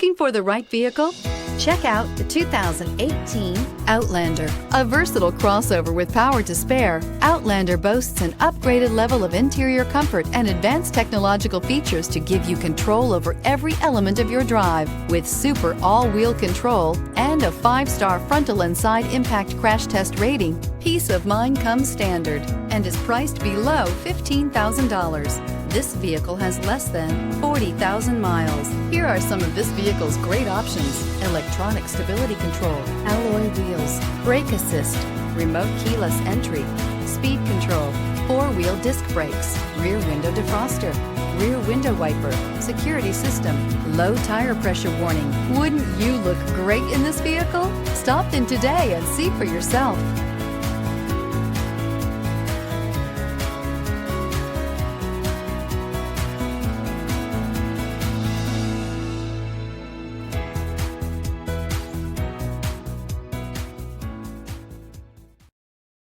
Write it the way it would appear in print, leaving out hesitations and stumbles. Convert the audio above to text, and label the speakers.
Speaker 1: Looking for the right vehicle? Check out the 2018 Outlander. A versatile crossover with power to spare, Outlander boasts an upgraded level of interior comfort and advanced technological features to give you control over every element of your drive. With super all-wheel control and a 5-star frontal and side impact crash test rating, peace of mind comes standard and is priced below $15,000. This vehicle has less than 40,000 miles. Here are some of this vehicle's great options: electronic stability control, alloy wheels, brake assist, remote keyless entry, speed control, 4-wheel disc brakes, rear window defroster, rear window wiper, security system, low tire pressure warning. Wouldn't you look great in this vehicle? Stop in today and see for yourself.